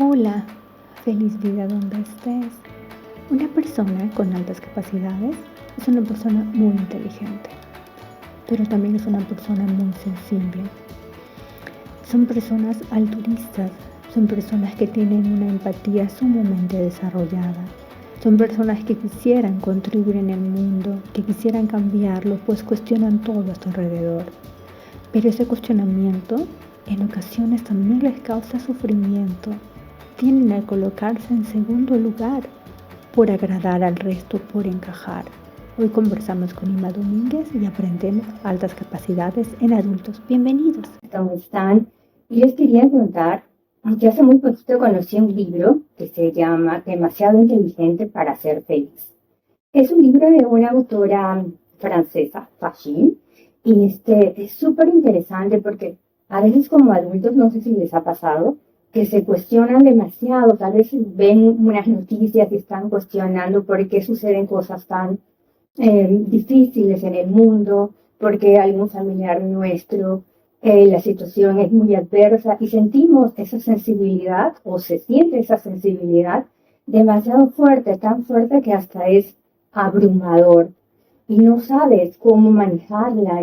Hola, feliz vida donde estés. Una persona con altas capacidades es una persona muy inteligente, pero también es una persona muy sensible. Son personas altruistas, son personas que tienen una empatía sumamente desarrollada. Son personas que quisieran contribuir en el mundo, que quisieran cambiarlo, pues cuestionan todo a su alrededor. Pero ese cuestionamiento en ocasiones también les causa sufrimiento. Tienden a colocarse en segundo lugar por agradar al resto, por encajar. Hoy conversamos con Ima Domínguez y aprendemos altas capacidades en adultos. Bienvenidos. ¿Cómo están? Y les quería contar, yo hace muy poquito conocí un libro que se llama Demasiado inteligente para ser feliz. Es un libro de una autora francesa, Fachine, y es súper interesante porque a veces como adultos, no sé si les ha pasado, que se cuestionan demasiado, tal vez ven unas noticias y están cuestionando por qué suceden cosas tan difíciles en el mundo, porque algún familiar nuestro, la situación es muy adversa y sentimos esa sensibilidad o se siente esa sensibilidad demasiado fuerte, tan fuerte que hasta es abrumador y no sabes cómo manejarla,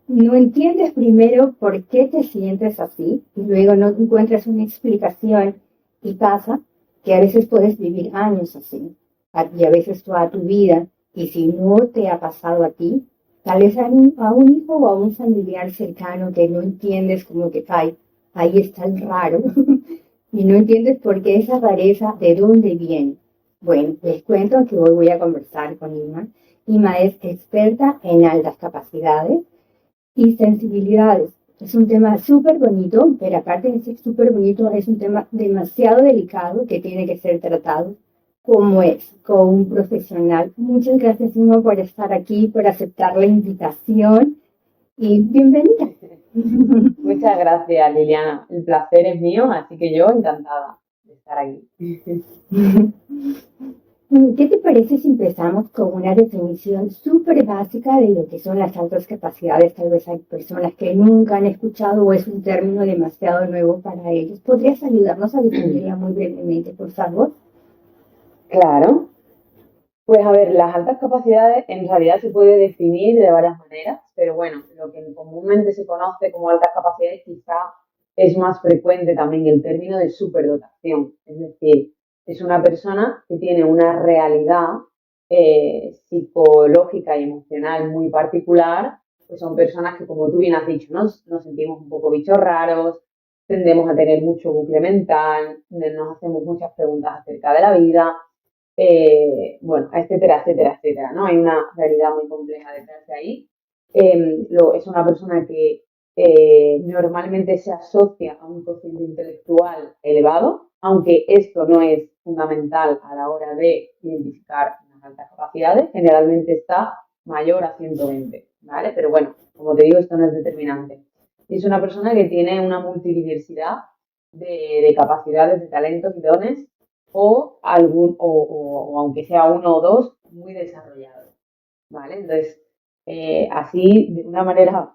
no entiendes primero por qué te sientes así y luego no encuentras una explicación y pasa que a veces puedes vivir años así y a veces toda tu vida. Y si no te ha pasado a ti, tal vez a un hijo o a un familiar cercano que no entiendes como que ahí está el raro y no entiendes por qué esa rareza, de dónde viene. Bueno, les cuento que hoy voy a conversar con Ima. Ima es experta en altas capacidades y sensibilidades. Es un tema súper bonito, pero aparte de ser súper bonito, es un tema demasiado delicado que tiene que ser tratado como es, con un profesional. Muchas gracias, Ima, por estar aquí, por aceptar la invitación y bienvenida. Muchas gracias, Liliana. El placer es mío, así que yo encantada de estar aquí. ¿Qué te parece si empezamos con una definición súper básica de lo que son las altas capacidades? Tal vez hay personas que nunca han escuchado o es un término demasiado nuevo para ellos. ¿Podrías ayudarnos a definirla muy brevemente, por favor? Claro. Pues a ver, las altas capacidades en realidad se puede definir de varias maneras, pero bueno, lo que comúnmente se conoce como altas capacidades quizá es más frecuente también el término de superdotación. Es decir, es una persona que tiene una realidad psicológica y emocional muy particular, pues son personas que, como tú bien has dicho, nos sentimos un poco bichos raros, tendemos a tener mucho bucle mental, nos hacemos muchas preguntas acerca de la vida, bueno, etcétera, etcétera, etcétera, ¿no? Hay una realidad muy compleja detrás de ahí. Es una persona que normalmente se asocia a un cociente intelectual elevado, aunque esto no es fundamental a la hora de identificar unas altas capacidades, generalmente está mayor a 120, ¿vale? Pero bueno, como te digo, esto no es determinante. Es una persona que tiene una multidiversidad de capacidades, de talentos y dones o aunque sea uno o dos, muy desarrollados, ¿vale? Entonces, así, de una manera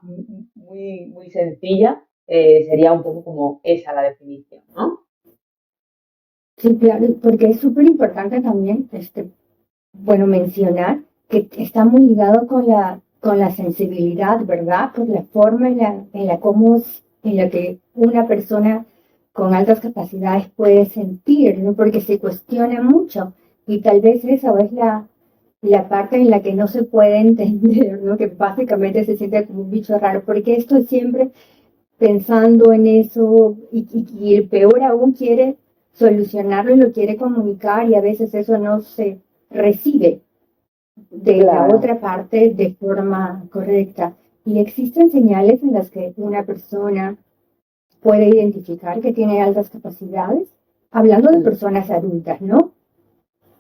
muy sencilla, sería un poco como esa la definición, ¿no? Sí, claro, porque es súper importante también, bueno, mencionar que está muy ligado con la sensibilidad, ¿verdad? Por la forma en la que una persona con altas capacidades puede sentir, ¿no? Porque se cuestiona mucho y tal vez esa es la parte en la que no se puede entender, ¿no? Que básicamente se siente como un bicho raro, porque esto siempre pensando en eso y el peor aún quiere solucionarlo y lo quiere comunicar y a veces eso no se recibe de la Claro. otra parte de forma correcta. Y existen señales en las que una persona puede identificar que tiene altas capacidades, hablando de personas adultas, ¿no?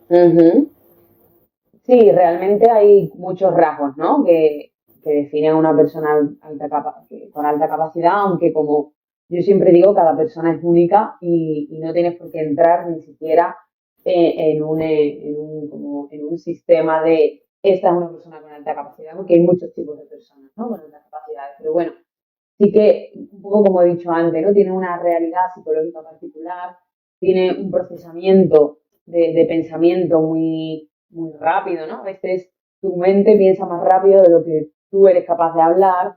Uh-huh. Sí, realmente hay muchos rasgos, ¿no? Que definen a una persona con alta capacidad, aunque como yo siempre digo, cada persona es única y no tienes por qué entrar ni siquiera en un sistema de esta es una persona con alta capacidad, porque hay muchos tipos de personas, ¿no? Con altas capacidades. Pero bueno, sí que, un poco como he dicho antes, ¿no? Tiene una realidad psicológica particular, tiene un procesamiento de pensamiento muy, muy rápido, ¿no? A veces tu mente piensa más rápido de lo que tú eres capaz de hablar,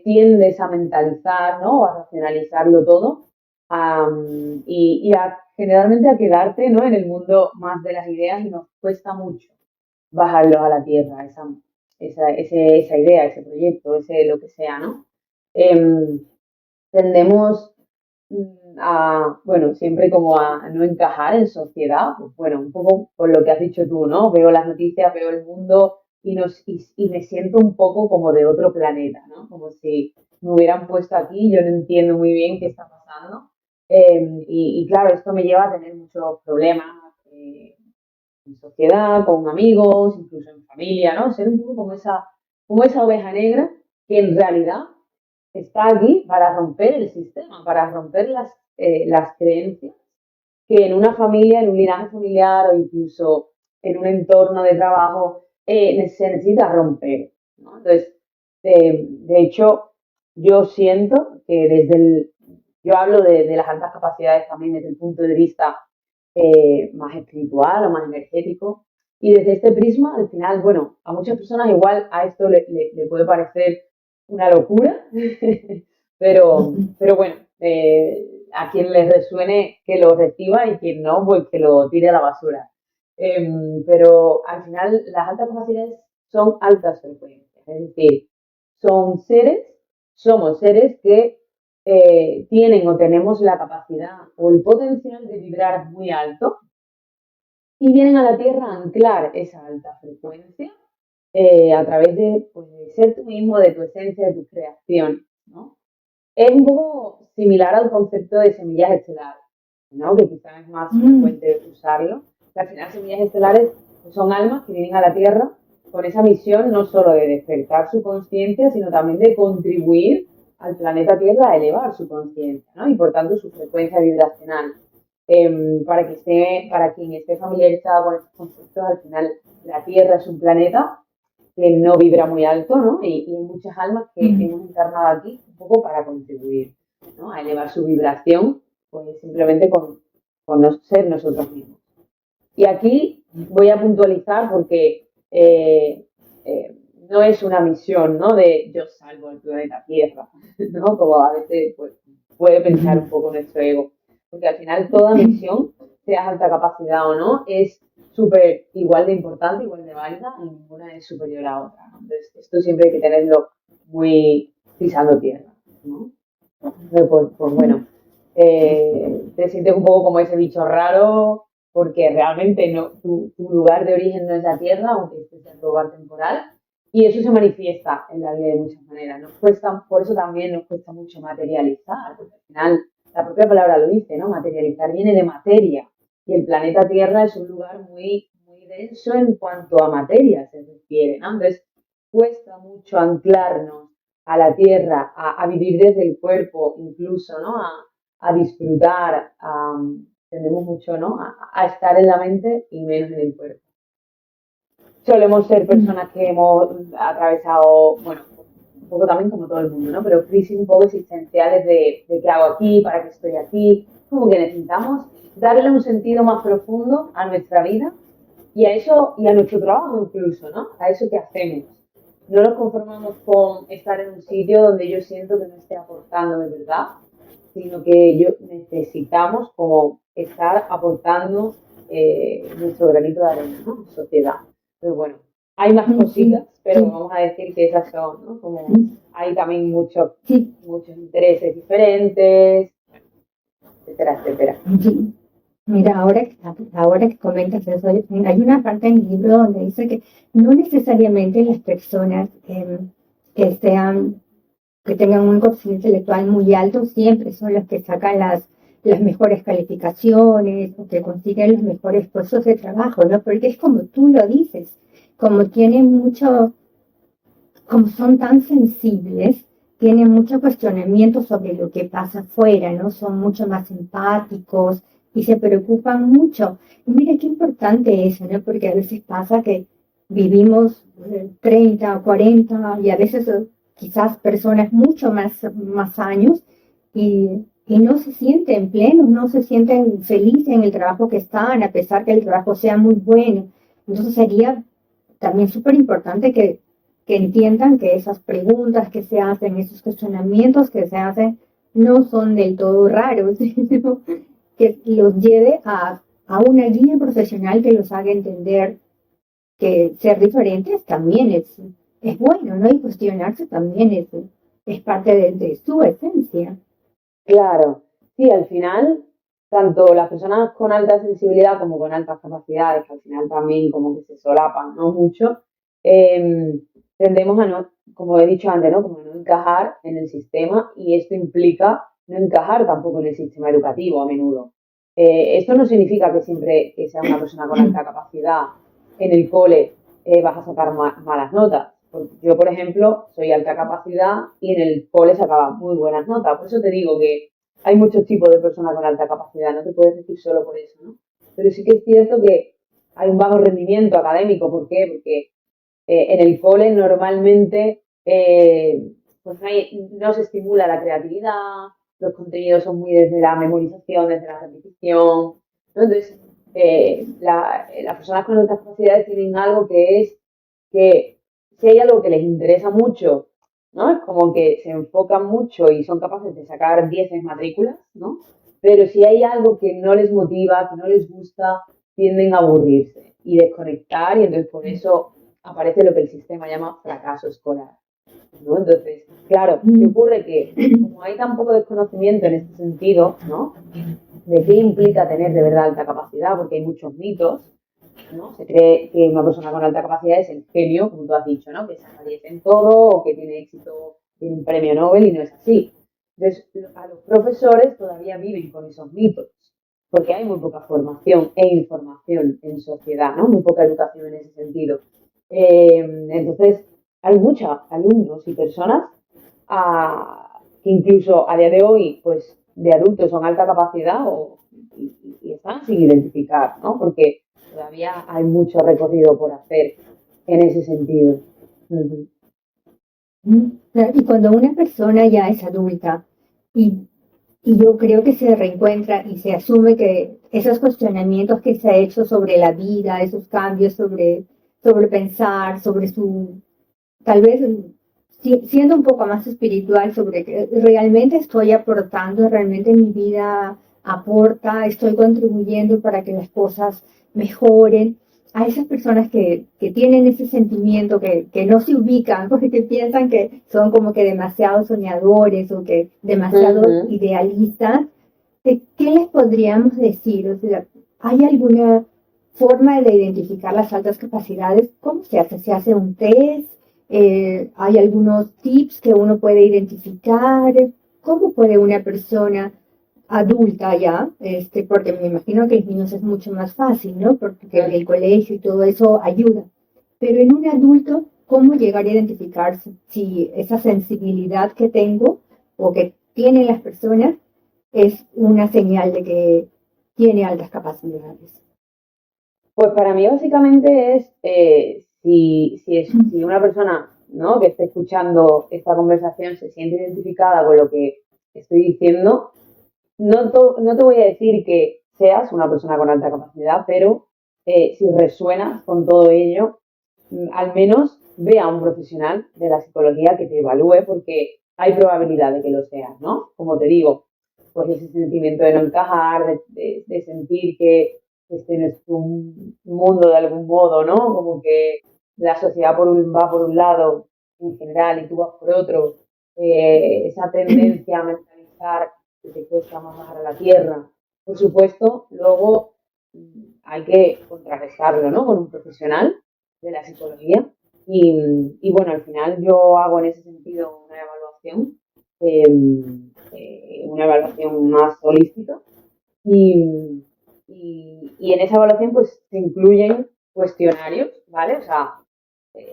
tiendes a mentalizar, ¿no? O a racionalizarlo todo, generalmente a quedarte, ¿no? En el mundo más de las ideas y nos cuesta mucho bajarlos a la tierra, esa idea, ese proyecto, ese lo que sea, ¿no? Tendemos bueno, siempre como a no encajar en sociedad, pues bueno, un poco por lo que has dicho tú, ¿no? Veo las noticias, veo el mundo y me siento un poco como de otro planeta, ¿no? Como si me hubieran puesto aquí, yo no entiendo muy bien qué está pasando. Y claro, esto me lleva a tener muchos problemas en sociedad, con amigos, incluso en familia, ¿no? Ser un poco como esa oveja negra que en realidad está aquí para romper el sistema, para romper las creencias que en una familia, en un linaje familiar o incluso en un entorno de trabajo se necesita romper, ¿no? Entonces, de hecho, yo siento que yo hablo de las altas capacidades también desde el punto de vista más espiritual o más energético, y desde este prisma, al final, bueno, a muchas personas igual a esto le puede parecer una locura, pero bueno, a quien le resuene que lo reciba y quien no, pues que lo tire a la basura. Pero al final las altas capacidades son altas frecuencias, es decir, somos seres que tienen o tenemos la capacidad o el potencial de vibrar muy alto y vienen a la Tierra a anclar esa alta frecuencia a través pues, de ser tú mismo, de tu esencia, de tu creación, ¿no? Es un poco similar al concepto de semillas estelares, ¿no? Que quizás es más frecuente usarlo. Que al final semillas estelares pues, son almas que vienen a la Tierra con esa misión no solo de despertar su conciencia, sino también de contribuir al planeta Tierra a elevar su conciencia, ¿no? Y por tanto su frecuencia vibracional. Para quien esté familiarizado con estos conceptos, al final la Tierra es un planeta que no vibra muy alto, ¿no? Y hay muchas almas que hemos encarnado aquí un poco para contribuir, ¿no? A elevar su vibración, pues simplemente con ser nosotros mismos. Y aquí voy a puntualizar porque no es una misión, ¿no? De yo salvo el planeta Tierra, ¿no? Como a veces pues, puede pensar un poco nuestro ego. Porque al final toda misión, sea alta capacidad o no, es súper igual de importante, igual de válida y ninguna es superior a otra, ¿no? Entonces esto siempre hay que tenerlo muy pisando tierra, ¿no? Entonces, pues bueno, te sientes un poco como ese bicho raro porque realmente no, tu lugar de origen no es la tierra, aunque este sea tu lugar temporal, y eso se manifiesta en la vida de muchas maneras. Por eso también nos cuesta mucho materializar, porque al final la propia palabra lo dice, ¿no? Materializar viene de materia, y el planeta Tierra es un lugar muy, muy denso en cuanto a materia se refiere, ¿no? Entonces cuesta mucho anclarnos a la Tierra, a vivir desde el cuerpo incluso, ¿no? A disfrutar, tendemos mucho, ¿no? A estar en la mente y menos en el cuerpo. Solemos ser personas que hemos atravesado, bueno, un poco también como todo el mundo, ¿no? Pero crisis un poco existenciales de qué hago aquí, para qué estoy aquí, como que necesitamos darle un sentido más profundo a nuestra vida y a eso, y a nuestro trabajo incluso, ¿no? A eso que hacemos. No nos conformamos con estar en un sitio donde yo siento que no esté aportando de verdad, sino que necesitamos como estar aportando nuestro granito de arena, ¿no? Sociedad. Pero bueno, hay más cositas, pero vamos a decir que esas son, ¿no? Como hay también muchos intereses diferentes, etcétera, etcétera. Sí. Mira, ahora que comentas eso, hay una parte en el libro donde dice que no necesariamente las personas que tengan un coeficiente intelectual muy alto siempre son los que sacan las mejores calificaciones o que consiguen los mejores puestos de trabajo, ¿no? Porque es como tú lo dices, como son tan sensibles, tienen mucho cuestionamiento sobre lo que pasa afuera, ¿no? Son mucho más empáticos y se preocupan mucho. Y mira qué importante eso, ¿no? Porque a veces pasa que vivimos 30, 40 y a veces quizás personas mucho más años y y no se sienten plenos, no se sienten felices en el trabajo que están, a pesar que el trabajo sea muy bueno. Entonces sería también súper importante que entiendan que esas preguntas que se hacen, esos cuestionamientos que se hacen, no son del todo raros, sino que los lleve a una guía profesional que los haga entender que ser diferentes también es bueno, ¿no? Y cuestionarse también es parte de su esencia. Claro, sí, al final, tanto las personas con alta sensibilidad como con altas capacidades, que al final también como que se solapan, ¿no? Mucho, eh, tendemos a no, como he dicho antes, ¿no? Como a no encajar en el sistema y esto implica no encajar tampoco en el sistema educativo a menudo. Esto no significa que siempre que sea una persona con alta capacidad en el cole vas a sacar malas notas. Yo, por ejemplo, soy alta capacidad y en el cole sacaba muy buenas notas. Por eso te digo que hay muchos tipos de personas con alta capacidad, no te puedes decir solo por eso, ¿no? Pero sí que es cierto que hay un bajo rendimiento académico. ¿Por qué? Porque en el cole normalmente pues no se estimula la creatividad, los contenidos son muy desde la memorización, desde la repetición. ¿No? Entonces, las personas con altas capacidades tienen algo que es que si hay algo que les interesa mucho, ¿no? Es como que se enfocan mucho y son capaces de sacar 10 en matrículas, ¿no? Pero si hay algo que no les motiva, que no les gusta, tienden a aburrirse y desconectar y entonces por eso aparece lo que el sistema llama fracaso escolar, ¿no? Entonces, claro, ¿qué ocurre? Que como hay tan poco desconocimiento en este sentido, ¿no? De qué implica tener de verdad alta capacidad, porque hay muchos mitos, ¿no? Se cree que una persona con alta capacidad es el genio, como tú has dicho, ¿no? Que saca 10 en todo o que tiene éxito, tiene un premio Nobel y no es así. Entonces, a los profesores todavía viven con esos mitos, porque hay muy poca formación e información en sociedad, ¿no? Muy poca educación en ese sentido. Entonces, hay muchos alumnos y personas que incluso a día de hoy, pues de adultos son alta capacidad y están sin identificar, ¿no? Porque todavía hay mucho recorrido por hacer en ese sentido. Uh-huh. Y cuando una persona ya es adulta y, y yo creo que se reencuentra y se asume que esos cuestionamientos que se ha hecho sobre la vida, esos cambios sobre pensar, sobre su, tal vez siendo un poco más espiritual, sobre que realmente estoy aportando, realmente mi vida aporta, estoy contribuyendo para que las cosas mejoren. A esas personas que tienen ese sentimiento, que no se ubican porque piensan que son como que demasiado soñadores o que demasiado Uh-huh. idealistas, ¿qué les podríamos decir? O sea, ¿hay alguna forma de identificar las altas capacidades? ¿Cómo se hace? ¿Se hace un test? ¿Hay algunos tips que uno puede identificar? ¿Cómo puede una persona adulta ya, porque me imagino que en niños es mucho más fácil, ¿no? Porque el colegio y todo eso ayuda. Pero en un adulto, ¿cómo llegar a identificar si esa sensibilidad que tengo o que tienen las personas es una señal de que tiene altas capacidades? Pues para mí básicamente es si una persona, ¿no? Que esté escuchando esta conversación se siente identificada con lo que estoy diciendo, no te voy a decir que seas una persona con alta capacidad, pero si resuenas con todo ello, al menos ve a un profesional de la psicología que te evalúe porque hay probabilidad de que lo seas, ¿no? Como te digo, pues ese sentimiento de no encajar, de sentir que este no es tu mundo de algún modo, ¿no? Como que la sociedad va por un lado en general y tú vas por otro, esa tendencia a mentalizar que te cuesta más bajar a la tierra. Por supuesto, luego hay que contrarrestarlo, ¿no? Con un profesional de la psicología. Y bueno, al final yo hago en ese sentido una evaluación más holística y, y en esa evaluación pues se incluyen cuestionarios, ¿vale? O sea,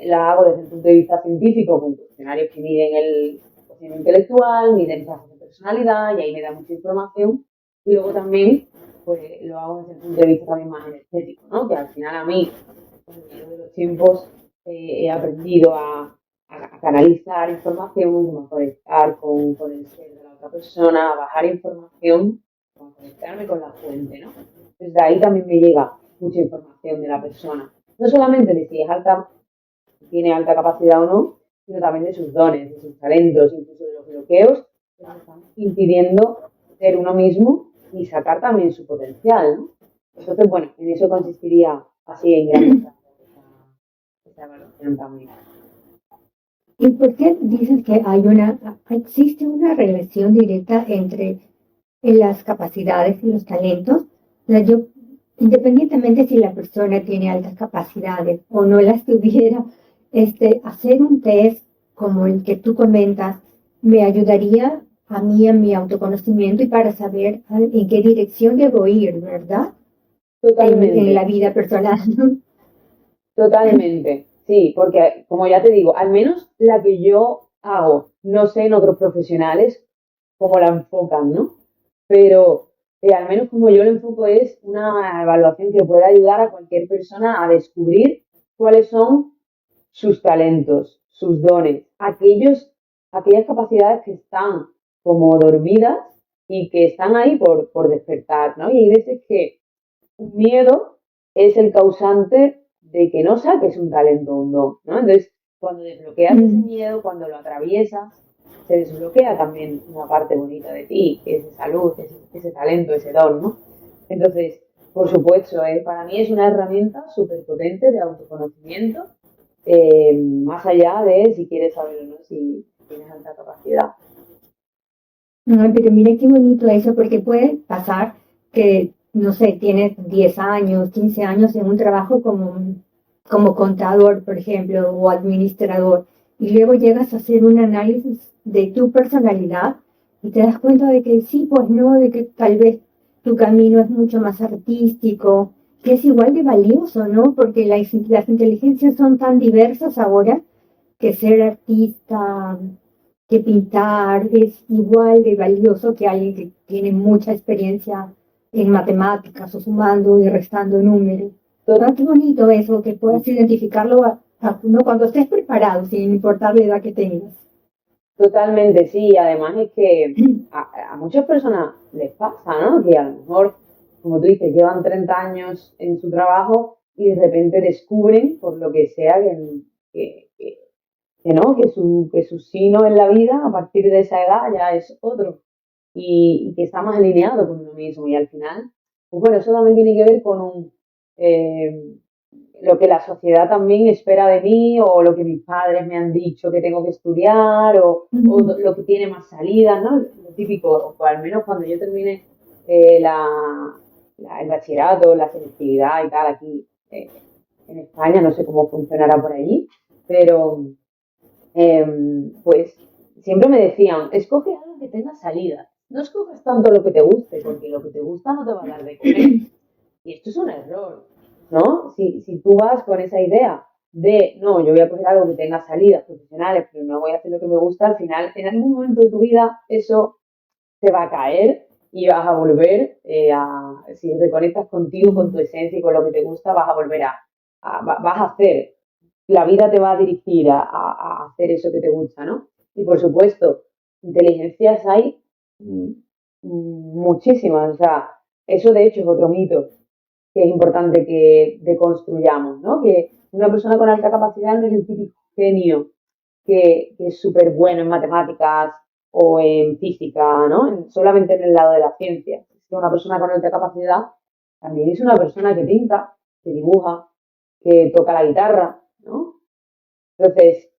la hago desde el punto de vista científico con cuestionarios que miden el cociente intelectual, miden rasgos de personalidad y ahí me da mucha información. Y luego también pues lo hago desde el punto de vista también más energético, ¿no? Que al final a mí, con el de los tiempos, he aprendido a a canalizar información, a conectar con el ser de la otra persona, a bajar información, a conectarme con la fuente, ¿no? Entonces de ahí también me llega mucha información de la persona. No solamente de si es alta, tiene alta capacidad o no, sino también de sus dones, de sus talentos, incluso de los bloqueos que nos están impidiendo ser uno mismo y sacar también su potencial, ¿no? Entonces, bueno, en eso consistiría así en gran esa evaluación también. ¿Y por qué dices que existe una relación directa entre las capacidades y los talentos? O sea, yo, independientemente si la persona tiene altas capacidades o no las tuviera, hacer un test como el que tú comentas me ayudaría a mí en mi autoconocimiento y para saber en qué dirección debo ir, ¿verdad? En la vida personal, ¿no? Totalmente, sí, porque como ya te digo, al menos la que yo hago, no sé en otros profesionales cómo la enfocan, ¿no? Pero al menos como yo lo enfoco es una evaluación que puede ayudar a cualquier persona a descubrir cuáles son sus talentos, sus dones, aquellas capacidades que están como dormidas y que están ahí por despertar, ¿no? Y hay veces que un miedo es el causante de que no saques un talento o un don, ¿no? Entonces, cuando desbloqueas ese miedo, cuando lo atraviesas, se desbloquea también una parte bonita de ti, que es esa luz, ese talento, ese don, ¿no? Entonces, por supuesto, para mí es una herramienta súper potente de autoconocimiento, más allá de si quieres saber o no si tienes alta capacidad. No, pero mira qué bonito eso, porque puede pasar que, no sé, tienes 10 años, 15 años en un trabajo como contador, por ejemplo, o administrador, y luego llegas a hacer un análisis de tu personalidad y te das cuenta de que sí, pues no, de que tal vez tu camino es mucho más artístico, que es igual de valioso, ¿no? Porque las inteligencias son tan diversas ahora que ser artista, que pintar es igual de valioso que alguien que tiene mucha experiencia en matemáticas o sumando y restando números. ¿Verdad? Qué bonito eso, que puedas identificarlo ¿no? Cuando estés preparado, sin importar la edad que tengas. Totalmente, sí. Además es que a muchas personas les pasa, ¿no? Que a lo mejor, como tú dices, llevan 30 años en su trabajo y de repente descubren, por lo que sea, que, que- que no, que su sino en la vida a partir de esa edad ya es otro y que está más alineado con uno mismo. Y al final, pues bueno, eso también tiene que ver con eh, lo que la sociedad también espera de mí o lo que mis padres me han dicho que tengo que estudiar o lo que tiene más salidas, ¿no? Lo típico, o al menos cuando yo termine el bachillerato, la selectividad y tal aquí en España, no sé cómo funcionará por allí, pero pues siempre me decían, escoge algo que tenga salida, no escoges tanto lo que te guste, porque lo que te gusta no te va a dar de comer. Y esto es un error, ¿no? Si tú vas con esa idea de, no, yo voy a coger algo que tenga salidas profesionales, pero no voy a hacer lo que me gusta, al final, en algún momento de tu vida, eso te va a caer y vas a volver si reconectas contigo, con tu esencia y con lo que te gusta, vas a volver vas a hacer, la vida te va a dirigir a hacer eso que te gusta, ¿no? Y por supuesto, inteligencias hay muchísimas, o sea, eso de hecho es otro mito que es importante que deconstruyamos, ¿no? Que una persona con alta capacidad no es el típico genio que es súper bueno en matemáticas o en física, ¿no? Solamente en el lado de la ciencia. Es que una persona con alta capacidad también es una persona que pinta, que dibuja, que toca la guitarra, ¿no? Entonces,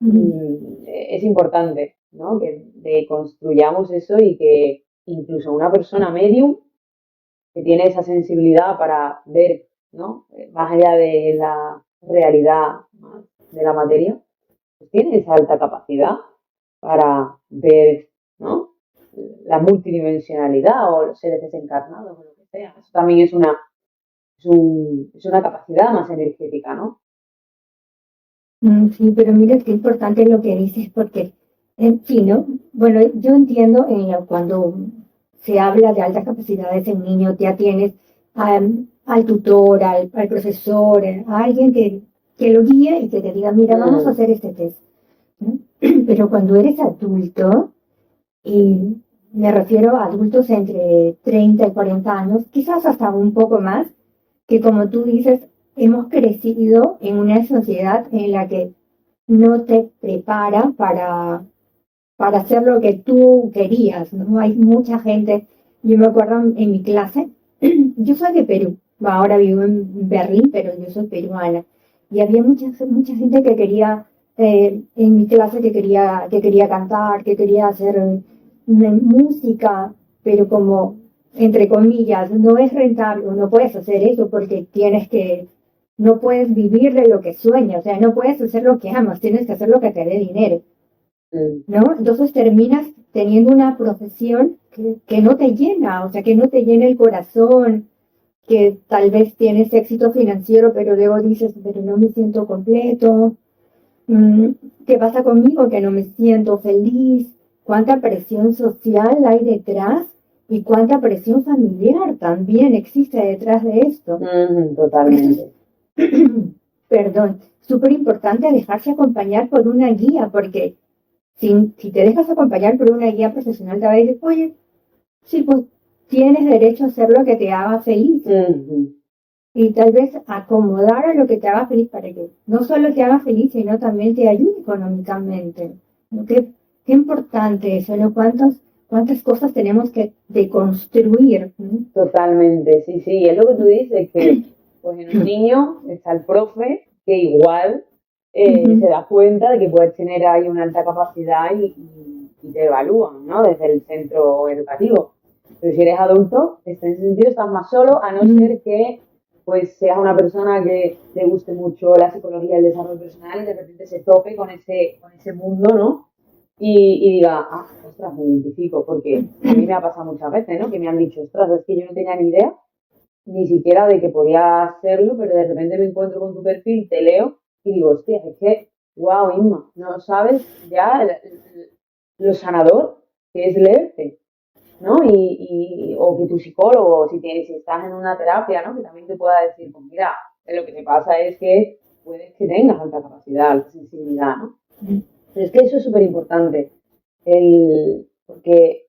es importante, ¿no? Que deconstruyamos eso y que incluso una persona medium que tiene esa sensibilidad para ver, ¿no? Más allá de la realidad de la materia, pues tiene esa alta capacidad para ver, ¿no? La multidimensionalidad o los seres desencarnados o lo que sea. Eso también es una capacidad más energética, ¿no? Sí, pero mira qué importante lo que dices, porque en fin, ¿no? Bueno, yo entiendo cuando se habla de altas capacidades en niños, ya tienes al tutor, al profesor, a alguien que lo guíe y que te diga, mira, vamos a hacer este test. ¿no? Pero cuando eres adulto, y me refiero a adultos entre 30 y 40 años, quizás hasta un poco más, que como tú dices, hemos crecido en una sociedad en la que no te prepara para hacer lo que tú querías, ¿no? Hay mucha gente, yo me acuerdo en mi clase, yo soy de Perú, ahora vivo en Berlín, pero yo soy peruana, y había mucha gente que quería, en mi clase que quería cantar, que quería hacer música, pero como, entre comillas, no es rentable, no puedes hacer eso porque no puedes vivir de lo que sueñas, o sea, no puedes hacer lo que amas, tienes que hacer lo que te dé dinero. ¿No? Entonces terminas teniendo una profesión que no te llena, o sea, que no te llena el corazón, que tal vez tienes éxito financiero, pero luego dices, pero no me siento completo. ¿Qué pasa conmigo? Que no me siento feliz. ¿Cuánta presión social hay detrás? Y cuánta presión familiar también existe detrás de esto. Totalmente. Perdón, súper importante dejarse acompañar por una guía, porque si te dejas acompañar por una guía profesional, te va a decir, oye, sí, pues tienes derecho a hacer lo que te haga feliz. Y tal vez acomodar a lo que te haga feliz para que no solo te haga feliz, sino también te ayude económicamente. ¿No? Qué importante eso, ¿no? ¿Cuántas cosas tenemos que deconstruir? ¿No? Totalmente, sí, sí. Es lo que tú dices, que pues en un niño está el profe que igual se da cuenta de que puedes tener ahí una alta capacidad y te evalúan, ¿no? Desde el centro educativo. Pero si eres adulto, en ese sentido estás más solo, a no ser que pues seas una persona que le guste mucho la psicología y el desarrollo personal y de repente se tope con ese mundo, ¿no? Y diga, ostras, me identifico, porque a mí me ha pasado muchas veces, ¿no? Que me han dicho, ostras, es que yo no tenía ni idea, ni siquiera de que podía hacerlo, pero de repente me encuentro con tu perfil, te leo y digo, hostia, es que, wow, Inma, no sabes ya lo sanador que es leerte, ¿no? O que tu psicólogo, si estás en una terapia, ¿no? Que también te pueda decir, pues mira, lo que te pasa es que puedes que tengas alta capacidad, alta sensibilidad, ¿no? Pero es que eso es súper importante, porque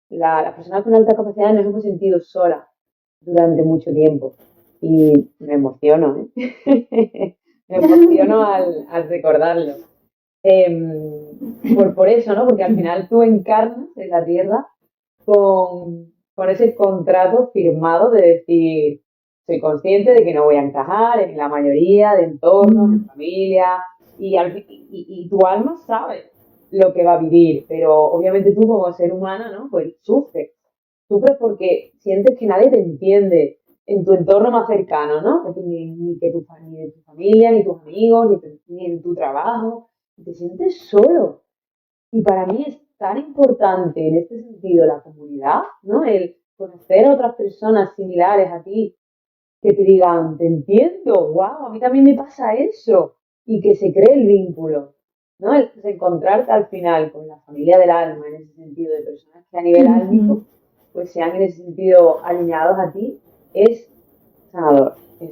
las personas con alta capacidad nos hemos sentido solas durante mucho tiempo. Y me emociono, ¿eh? Me emociono al recordarlo. Por eso, ¿no? Porque al final tú encarnas en la Tierra con ese contrato firmado de decir, soy consciente de que no voy a encajar en la mayoría de entornos, de familia, y tu alma sabe lo que va a vivir, pero obviamente tú como ser humana, ¿no? Pues sufres. Sufres porque sientes que nadie te entiende en tu entorno más cercano, ¿no? Ni de tu familia, ni tus amigos, ni en tu trabajo. Y te sientes solo. Y para mí es tan importante en este sentido la comunidad, ¿no? El conocer a otras personas similares a ti, que te digan, te entiendo, wow, a mí también me pasa eso, y que se cree el vínculo, ¿no? El encontrarte al final con la familia del alma, en ese sentido, de personas que a nivel álmico, pues sean en ese sentido alineados a ti, es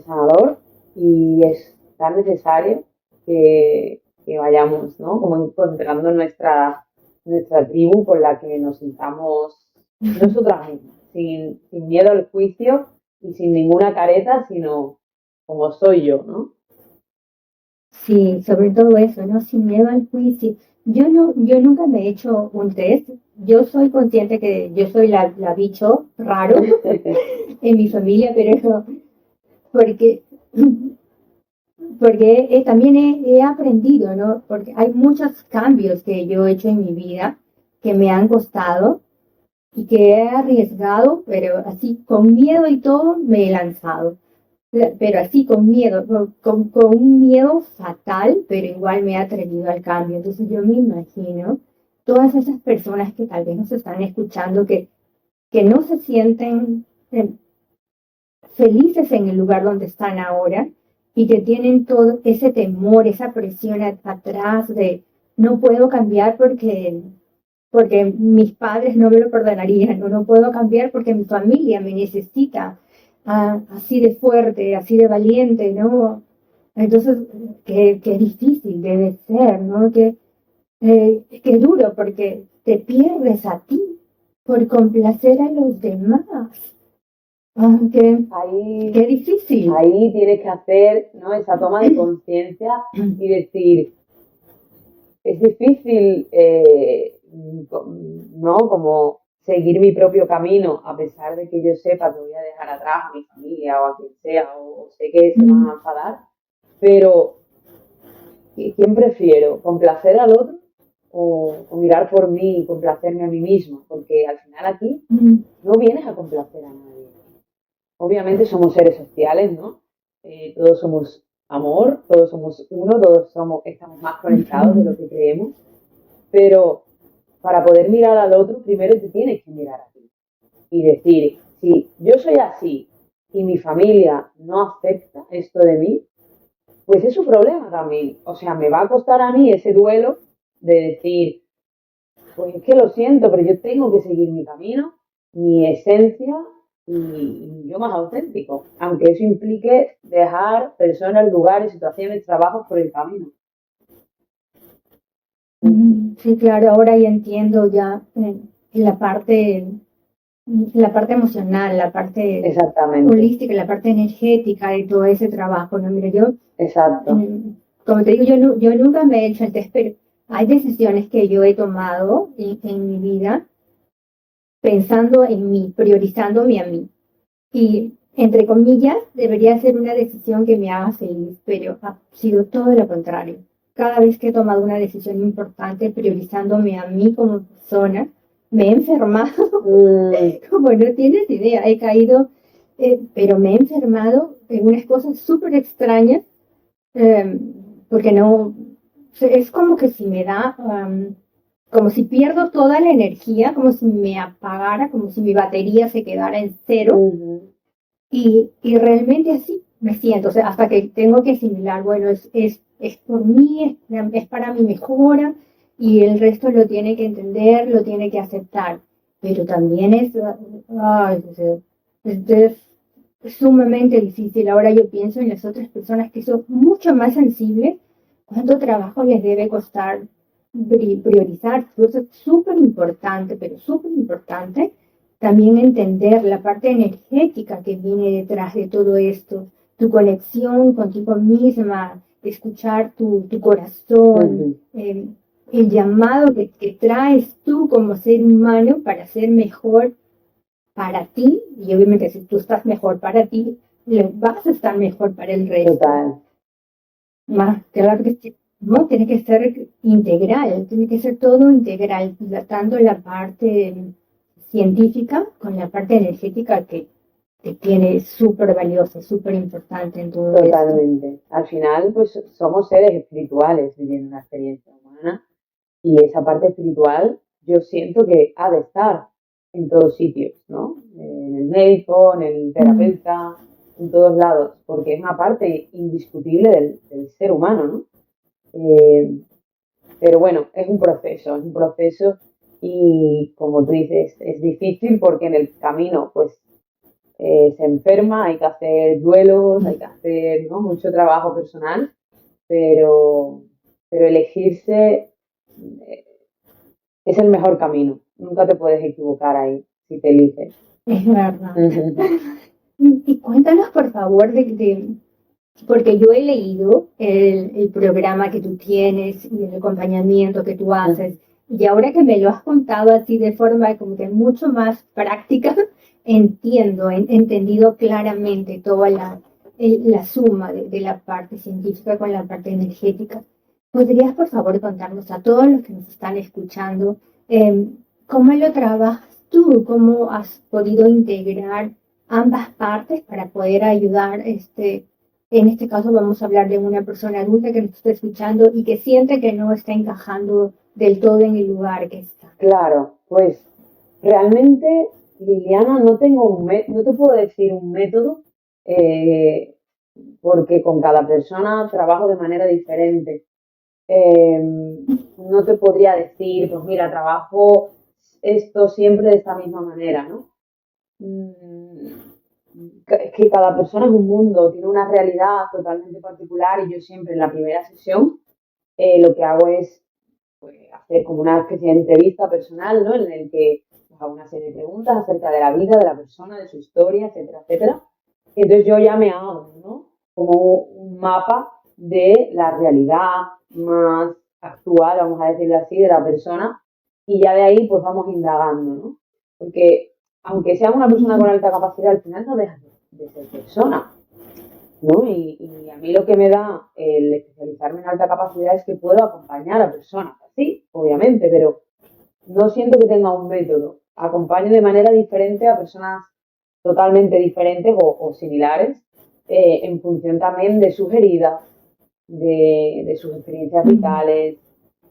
sanador y es tan necesario que vayamos, ¿no? Como encontrando nuestra tribu con la que nos sintamos nosotras mismas, sin miedo al juicio y sin ninguna careta, sino como soy yo, ¿no? Sí, sobre todo eso, ¿no? Sin miedo al juicio. Yo nunca me he hecho un test. Yo soy consciente que yo soy la bicho raro en mi familia, pero eso porque, porque también he aprendido, ¿no? Porque hay muchos cambios que yo he hecho en mi vida que me han costado y que he arriesgado, pero así con miedo y todo me he lanzado. Pero así con miedo, con un miedo fatal, pero igual me he atrevido al cambio. Entonces yo me imagino todas esas personas que tal vez nos están escuchando, que no se sienten felices en el lugar donde están ahora y que tienen todo ese temor, esa presión atrás de no puedo cambiar porque mis padres no me lo perdonarían, o no puedo cambiar porque mi familia me necesita así de fuerte, así de valiente, ¿no? Entonces, qué difícil debe ser, ¿no? Es que es duro porque te pierdes a ti por complacer a los demás. Aunque, qué Ahí, difícil. ahí tienes que hacer, ¿no?, esa toma de conciencia y decir, es difícil, ¿no?, como seguir mi propio camino, a pesar de que yo sepa que voy a dejar atrás a mi familia o a quien sea, o sé que se van a enfadar, pero ¿quién prefiero? ¿Complacer al otro o mirar por mí y complacerme a mí misma? Porque al final aquí no vienes a complacer a nadie. Obviamente somos seres sociales, ¿no? Todos somos amor, todos somos uno, estamos más conectados de lo que creemos, pero para poder mirar al otro, primero te tienes que mirar a ti y decir, si yo soy así y mi familia no acepta esto de mí, pues es su problema también. O sea, me va a costar a mí ese duelo de decir, pues es que lo siento, pero yo tengo que seguir mi camino, mi esencia y yo más auténtico, aunque eso implique dejar personas, lugares, situaciones, trabajos por el camino. Sí, claro, ahora ya entiendo ya la parte emocional, la parte Exactamente, holística, la parte energética de todo ese trabajo, ¿no? Mira, yo, exacto. como te digo, yo nunca me he hecho el test, pero hay decisiones que yo he tomado en mi vida pensando en mí, priorizándome a mí. Y, entre comillas, debería ser una decisión que me haga feliz, pero ha sido todo lo contrario. Cada vez que he tomado una decisión importante priorizándome a mí como persona, me he enfermado, como no tienes idea, he caído, pero me he enfermado en unas cosas súper extrañas, eh, porque no, es como que si me da, como si pierdo toda la energía, como si me apagara, como si mi batería se quedara en cero. Y realmente así me siento, o sea, hasta que tengo que asimilar, bueno, es por mí, es para mi mejora, y el resto lo tiene que entender, lo tiene que aceptar. Pero también ay, o sea, es sumamente difícil. Ahora yo pienso en las otras personas que son mucho más sensibles, cuánto trabajo les debe costar priorizar. Entonces, es súper importante, pero súper importante también entender la parte energética que viene detrás de todo esto, tu conexión contigo misma, escuchar tu corazón, el llamado que traes tú como ser humano para ser mejor para ti, y obviamente si tú estás mejor para ti, vas a estar mejor para el resto. Total. Más claro que sí, no, tiene que ser integral, tiene que ser todo integral, tanto la parte científica con la parte energética que tiene súper valiosa, súper importante en todo esto. Totalmente. Al final, pues somos seres espirituales viviendo una experiencia humana y esa parte espiritual yo siento que ha de estar en todos sitios, ¿no? En el médico, en el terapeuta, en todos lados, porque es una parte indiscutible del ser humano, ¿no? Pero bueno, es un proceso y como tú dices, es difícil porque en el camino, pues se enferma, hay que hacer duelos, hay que hacer, ¿no?, mucho trabajo personal, pero, pero elegirse es el mejor camino. Nunca te puedes equivocar ahí si te eliges. Es verdad. Y cuéntanos, por favor, porque yo he leído el programa que tú tienes y el acompañamiento que tú haces, y ahora que me lo has contado así de forma como que mucho más práctica, entiendo, he entendido claramente toda la suma de la parte científica con la parte energética. ¿Podrías, por favor, contarnos a todos los que nos están escuchando cómo lo trabajas tú? ¿Cómo has podido integrar ambas partes para poder ayudar en este caso vamos a hablar de una persona adulta que nos está escuchando y que siente que no está encajando del todo en el lugar que está? Claro, pues realmente, Liliana, no te puedo decir un método porque con cada persona trabajo de manera diferente. No te podría decir, pues mira, trabajo esto siempre de esta misma manera, ¿no? Es que cada persona es un mundo, tiene una realidad totalmente particular y yo siempre en la primera sesión lo que hago es pues, hacer como una especie de entrevista personal, ¿no? En el que pues, hago una serie de preguntas acerca de la vida, de la persona, de su historia, etcétera, etcétera. Y entonces yo ya me hago, ¿no? Como un mapa de la realidad más actual, vamos a decirlo así, de la persona, y ya de ahí pues vamos indagando, ¿no? Porque aunque sea una persona con alta capacidad, al final no deja de ser persona, ¿no? Y a mí lo que me da el especializarme en alta capacidad es que puedo acompañar a personas, así, obviamente, pero no siento que tenga un método. Acompaño de manera diferente a personas totalmente diferentes o similares, en función también de sus heridas, de sus experiencias vitales,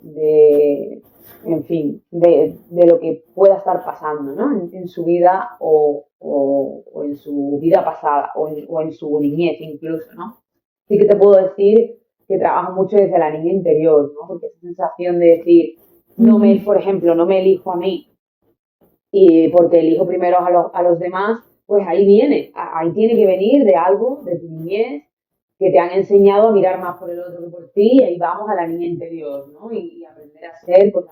de, en fin, de lo que pueda estar pasando, ¿no? En su vida o en su vida pasada o en su niñez incluso, ¿no? Sí que te puedo decir que trabajo mucho desde la niña interior, ¿no? Porque esa sensación de decir, por ejemplo, no me elijo a mí y porque elijo primero a los demás, pues ahí viene, ahí tiene que venir de algo, de tu niñez, que te han enseñado a mirar más por el otro que por ti, y ahí vamos a la niña interior, ¿no? Y aprender a ser pues,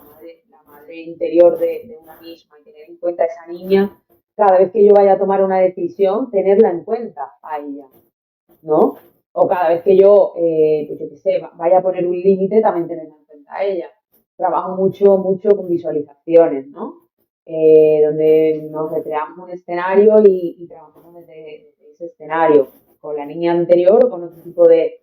la madre interior de una misma y tener en cuenta a esa niña, cada vez que yo vaya a tomar una decisión, tenerla en cuenta a ella, ¿no? O cada vez que yo, pues yo qué sé, vaya a poner un límite, también tenerla en cuenta a ella. Trabajo mucho, mucho con visualizaciones, ¿no? Donde nos recreamos un escenario y trabajamos desde ese escenario, con la niña anterior o con otro tipo de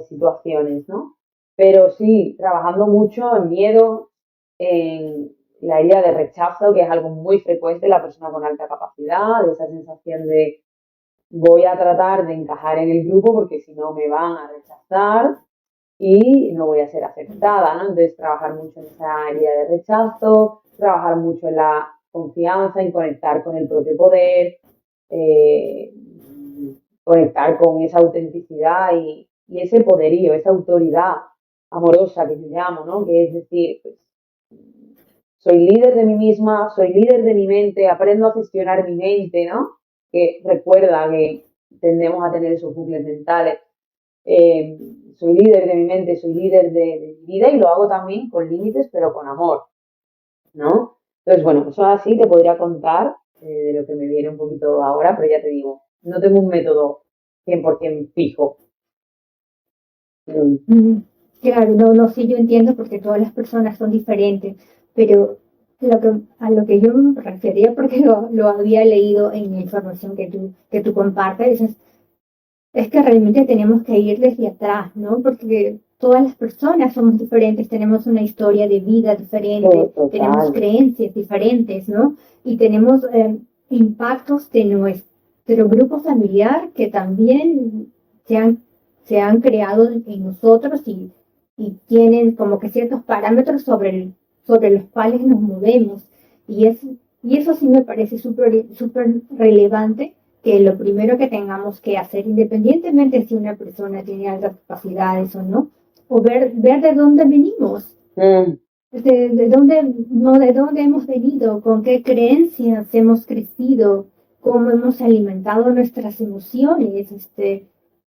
situaciones, ¿no? Pero sí, trabajando mucho en miedo, en la idea de rechazo, que es algo muy frecuente en la persona con alta capacidad, de esa sensación de voy a tratar de encajar en el grupo porque si no me van a rechazar y no voy a ser aceptada, ¿no? Entonces trabajar mucho en esa idea de rechazo, trabajar mucho en la confianza, en conectar con el propio poder, eh, conectar con esa autenticidad y ese poderío, esa autoridad amorosa que yo llamo, ¿no? Que es decir, pues, soy líder de mí misma, soy líder de mi mente, aprendo a gestionar mi mente, ¿no? Que recuerda que tendemos a tener esos bucles mentales. Eh, Soy líder de mi mente, soy líder de mi vida y lo hago también con límites, pero con amor, ¿no? Entonces, bueno, eso así te podría contar de lo que me viene un poquito ahora, pero ya te digo, no tengo un método 100% fijo. Claro, no, no, sí, yo entiendo porque todas las personas son diferentes, pero a lo que yo me refería, porque lo había leído en la información que tú compartes, es que realmente tenemos que ir desde atrás, ¿no? Porque todas las personas somos diferentes, tenemos una historia de vida diferente, tenemos creencias diferentes, ¿no? Y tenemos impactos de nuestro grupo familiar que también se han creado en nosotros y tienen como que ciertos parámetros sobre los cuales nos movemos. Y eso sí me parece súper relevante que lo primero que tengamos que hacer, independientemente si una persona tiene altas capacidades o no, o ver de dónde venimos, de dónde hemos venido, con qué creencias hemos crecido, cómo hemos alimentado nuestras emociones, qué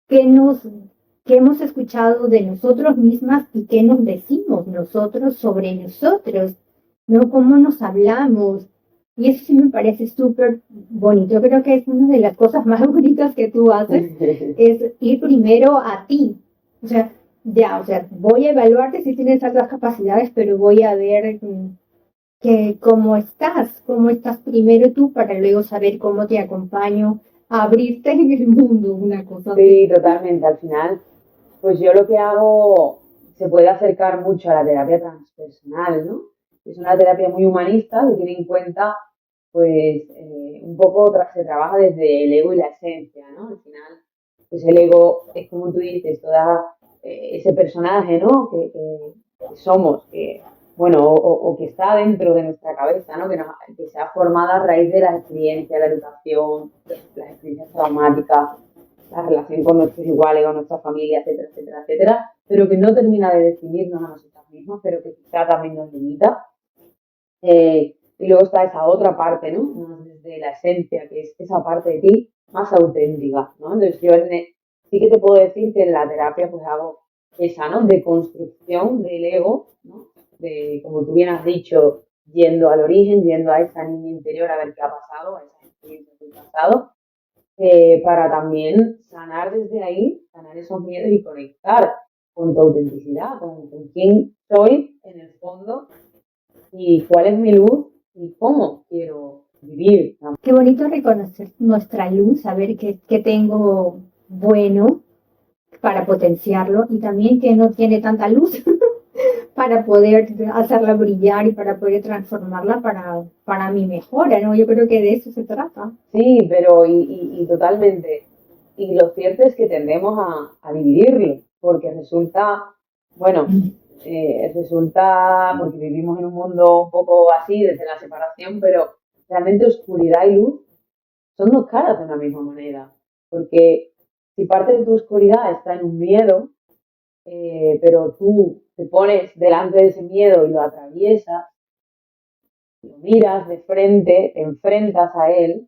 qué hemos escuchado de nosotros mismas y qué nos decimos nosotros sobre nosotros, ¿no? Cómo nos hablamos. Y eso sí me parece súper bonito. Yo creo que es una de las cosas más bonitas que tú haces, es ir primero a ti. O sea, voy a evaluarte si tienes altas capacidades, pero voy a ver cómo estás primero tú para luego saber cómo te acompaño a abrirte en el mundo, una cosa así. Sí, totalmente. Al final, pues yo lo que hago se puede acercar mucho a la terapia transpersonal, ¿no? Es una terapia muy humanista que tiene en cuenta, pues, un poco se trabaja desde el ego y la esencia, ¿no? Al final, pues el ego es como tú dices, toda ese personaje, ¿no? Que somos, bueno, o que está dentro de nuestra cabeza, ¿no? Que se ha formado a raíz de las experiencias, la educación, las experiencias traumáticas, la relación con nuestros iguales, con nuestra familia, etcétera, etcétera, etcétera, pero que no termina de definirnos a nosotros mismos, pero que quizá también nos limita. Y luego está esa otra parte, ¿no? Más desde la esencia, que es esa parte de ti más auténtica, ¿no? Entonces yo sí que te puedo decir que en la terapia pues hago esa, ¿no? De construcción del ego, ¿no? De, como tú bien has dicho, yendo al origen, yendo a esa niña interior a ver qué ha pasado, a esas experiencias del pasado, para también sanar desde ahí, sanar esos miedos y conectar con tu autenticidad, con quién soy en el fondo y cuál es mi luz y cómo quiero vivir. Qué bonito reconocer nuestra luz, saber qué tengo bueno para potenciarlo y también que no tiene tanta luz para poder hacerla brillar y para poder transformarla para mi mejora, ¿no? Yo creo que de eso se trata. Sí, pero y totalmente. Y lo cierto es que tendemos a dividirlo, porque resulta, bueno, resulta, porque vivimos en un mundo un poco así, desde la separación, pero realmente oscuridad y luz son dos caras de una misma moneda. Porque si parte de tu oscuridad está en un miedo, pero tú te pones delante de ese miedo y lo atraviesas, lo miras de frente, te enfrentas a él,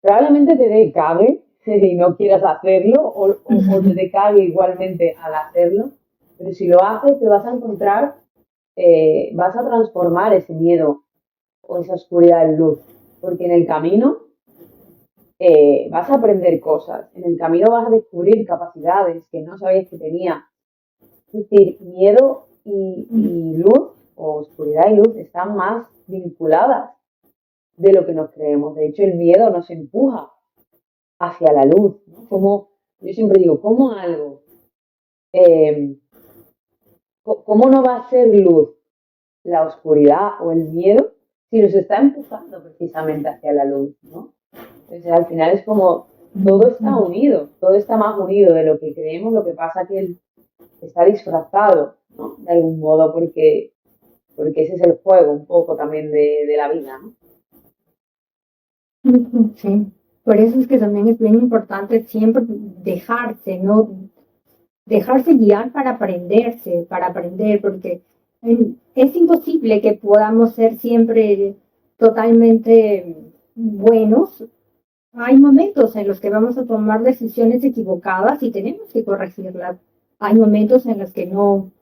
probablemente te dé cague y no quieras hacerlo, o te dé cague igualmente al hacerlo, pero si lo haces te vas a encontrar, vas a transformar ese miedo o esa oscuridad en luz, porque en el camino vas a aprender cosas, en el camino vas a descubrir capacidades que no sabías que tenías. Es decir, miedo y luz, o oscuridad y luz, están más vinculadas de lo que nos creemos. De hecho, el miedo nos empuja hacia la luz, ¿no? Como, yo siempre digo, ¿cómo algo, eh, cómo no va a ser luz la oscuridad o el miedo si nos está empujando precisamente hacia la luz, ¿no? Entonces, al final es como, todo está unido, todo está más unido de lo que creemos, lo que pasa que está disfrazado, ¿no? De algún modo, porque ese es el juego un poco también de la vida, ¿no? Sí, por eso es que también es bien importante siempre dejarse, ¿no? Dejarse guiar para aprender, porque es imposible que podamos ser siempre totalmente buenos. Hay momentos en los que vamos a tomar decisiones equivocadas y tenemos que corregirlas. Hay momentos en los que no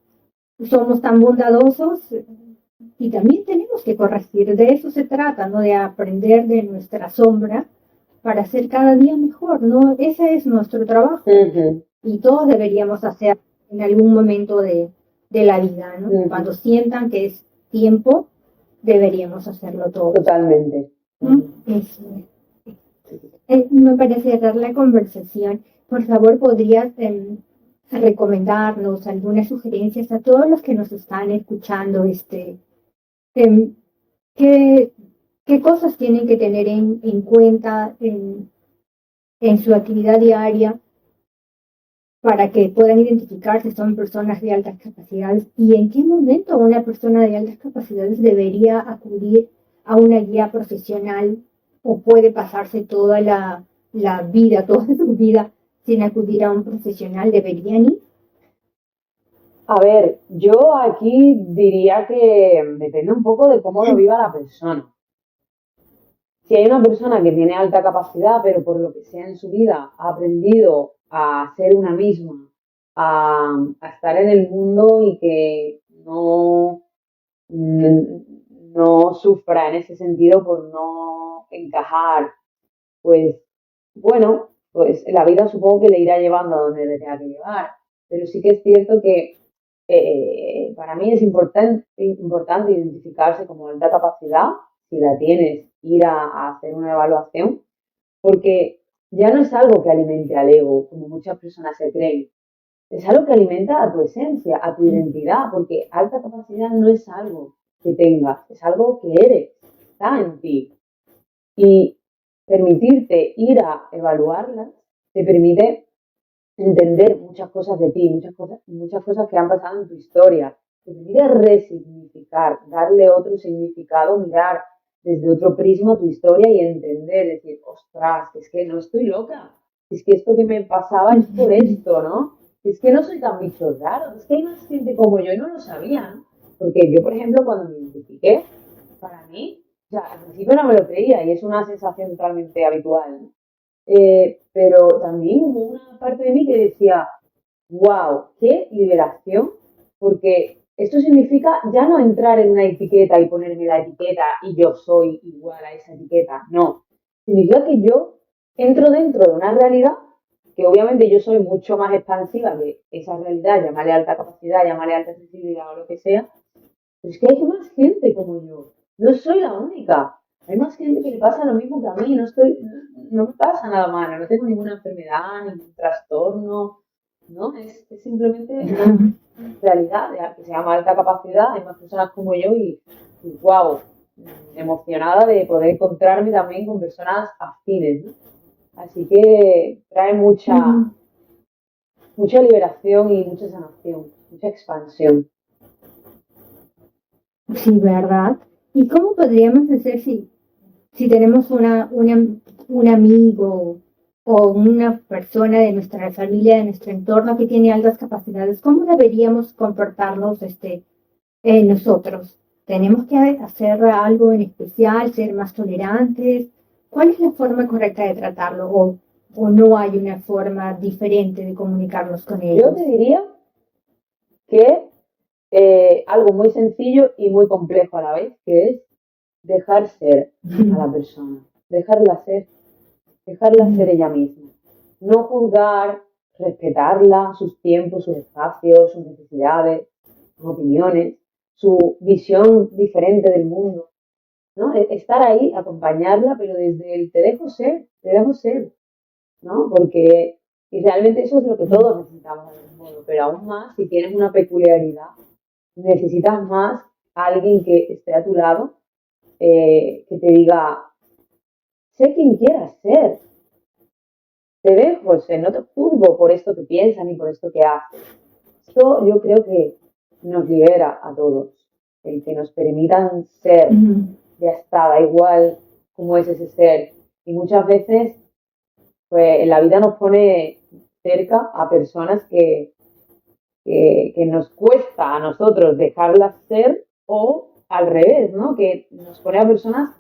somos tan bondadosos y también tenemos que corregir. De eso se trata, ¿no? De aprender de nuestra sombra para ser cada día mejor, ¿no? Ese es nuestro trabajo. Uh-huh. Y todos deberíamos hacer en algún momento de la vida, ¿no? Uh-huh. Cuando sientan que es tiempo, deberíamos hacerlo todo. Totalmente. ¿No? Eso. Para cerrar la conversación, por favor, ¿podrías recomendarnos algunas sugerencias a todos los que nos están escuchando? ¿Qué, qué cosas tienen que tener en cuenta en su actividad diaria para que puedan identificar si son personas de altas capacidades y en qué momento una persona de altas capacidades debería acudir a una guía profesional o puede pasarse toda la vida, toda su vida sin acudir a un profesional? ¿Deberían ir? A ver, yo aquí diría que depende un poco de cómo lo viva la persona. Si hay una persona que tiene alta capacidad, pero por lo que sea en su vida ha aprendido a ser una misma, a estar en el mundo y que no sufra en ese sentido por no encajar, pues bueno, pues la vida supongo que le irá llevando a donde le tenga que llevar. Pero sí que es cierto que para mí es importante identificarse como alta capacidad, si la tienes, ir a hacer una evaluación, porque ya no es algo que alimente al ego, como muchas personas se creen, es algo que alimenta a tu esencia, a tu identidad, porque alta capacidad no es algo que tengas, es algo que eres, está en ti. Y permitirte ir a evaluarlas te permite entender muchas cosas de ti, muchas cosas que han pasado en tu historia. Te permite resignificar, darle otro significado, mirar desde otro prisma tu historia y entender, decir, ostras, es que no estoy loca, es que esto que me pasaba es por esto, ¿no? Es que no soy tan bicho raro, es que hay más gente como yo y no lo sabían. Porque yo, por ejemplo, cuando me identifiqué, para mí, o sea, al principio no me lo creía y es una sensación totalmente habitual, ¿no? Pero también hubo una parte de mí que decía, wow, qué liberación, porque esto significa ya no entrar en una etiqueta y ponerme la etiqueta y yo soy igual a esa etiqueta, no. Significa que yo entro dentro de una realidad que obviamente yo soy mucho más expansiva que esa realidad, llamarle alta capacidad, llamarle alta sensibilidad o lo que sea, pero es que hay más gente como yo, no soy la única. Hay más gente que le pasa lo mismo que a mí, no me pasa nada malo, no tengo ninguna enfermedad, ningún trastorno, ¿no? Es simplemente una realidad que se llama alta capacidad, hay más personas como yo y wow, emocionada de poder encontrarme también con personas afines, ¿no? Así que trae mucha liberación y mucha sanación, mucha expansión. Sí, ¿verdad? ¿Y cómo podríamos hacer si tenemos un amigo o una persona de nuestra familia, de nuestro entorno que tiene altas capacidades? ¿Cómo deberíamos comportarnos nosotros? ¿Tenemos que hacer algo en especial, ser más tolerantes? ¿Cuál es la forma correcta de tratarlo? ¿O no hay una forma diferente de comunicarnos con ellos? Yo te diría que algo muy sencillo y muy complejo a la vez, que es dejar ser a la persona, dejarla ser ella misma. No juzgar, respetarla, sus tiempos, sus espacios, sus necesidades, sus opiniones, su visión diferente del mundo, ¿no? Estar ahí, acompañarla, pero desde el te dejo ser, ¿no? Porque y realmente eso es lo que todos necesitamos en el mundo, pero aún más si tienes una peculiaridad, necesitas más a alguien que esté a tu lado, que te diga, sé quien quieras ser, te dejo ser, no te juzgo por esto que piensas ni por esto que haces. Esto yo creo que nos libera a todos, el que nos permitan ser, ya está, da igual cómo es ese ser. Y muchas veces, pues en la vida nos pone cerca a personas que nos cuesta a nosotros dejarlas ser o al revés, ¿no? Que nos pone a personas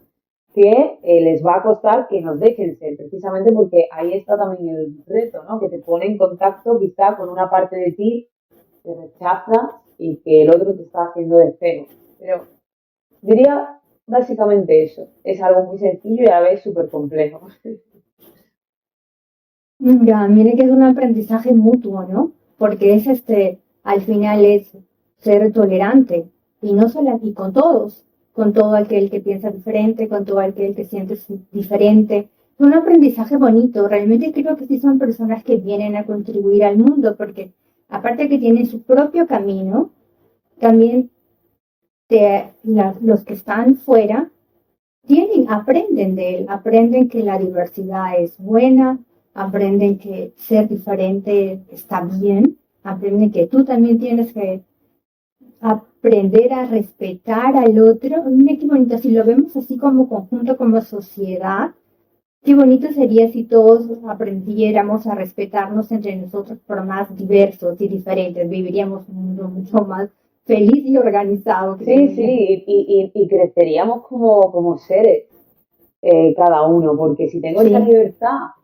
que les va a costar que nos dejen ser, precisamente porque ahí está también el reto, ¿no? Que te pone en contacto quizá con una parte de ti que rechaza y que el otro te está haciendo de espejo. Pero diría básicamente eso, es algo muy sencillo y a la vez súper complejo. Ya, mire que es un aprendizaje mutuo, ¿no? Porque es al final es ser tolerante y no solo aquí con todos, con todo aquel que piensa diferente, con todo aquel que siente diferente. Es un aprendizaje bonito, realmente creo que sí son personas que vienen a contribuir al mundo, porque aparte que tienen su propio camino, también los que están fuera aprenden de él, aprenden que la diversidad es buena, aprenden que ser diferente está bien, aprenden que tú también tienes que aprender a respetar al otro. Mira qué bonito, si lo vemos así como conjunto, como sociedad, qué bonito sería si todos aprendiéramos a respetarnos entre nosotros por más diversos y diferentes, viviríamos un mundo mucho más feliz y organizado. Sí, y creceríamos como seres, cada uno, porque si tengo esa libertad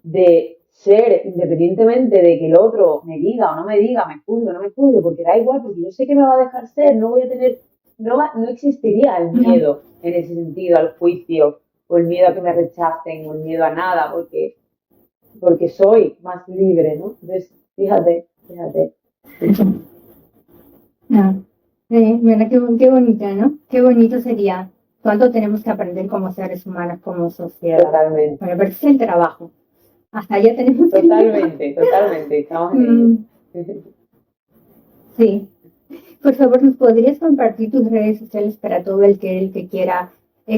de ser independientemente de que el otro me diga o no me diga, me juzgue o no me juzgue, porque da igual, porque yo sé que me va a dejar ser, no voy a tener, no existiría el miedo en ese sentido al juicio, o el miedo a que me rechacen, o el miedo a nada, porque soy más libre, ¿no? Entonces, fíjate. Mira, qué bonito, ¿no? Qué bonito sería. ¿Cuánto tenemos que aprender como seres humanos, como sociedad? Totalmente. Bueno, pero ese es el trabajo. Hasta allá tenemos que Totalmente. Estamos en Sí. Por favor, ¿nos podrías compartir tus redes sociales para todo el que quiera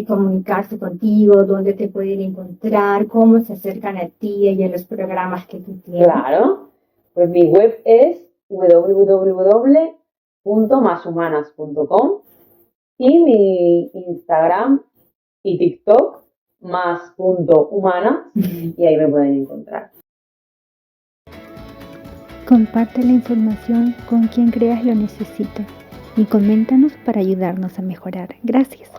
comunicarse contigo, dónde te pueden encontrar, cómo se acercan a ti y a los programas que tú tienes? Claro. Pues mi web es www.mashumanas.com y mi Instagram y TikTok más.humanas y ahí me pueden encontrar. Comparte la información con quien creas lo necesite y coméntanos para ayudarnos a mejorar. Gracias.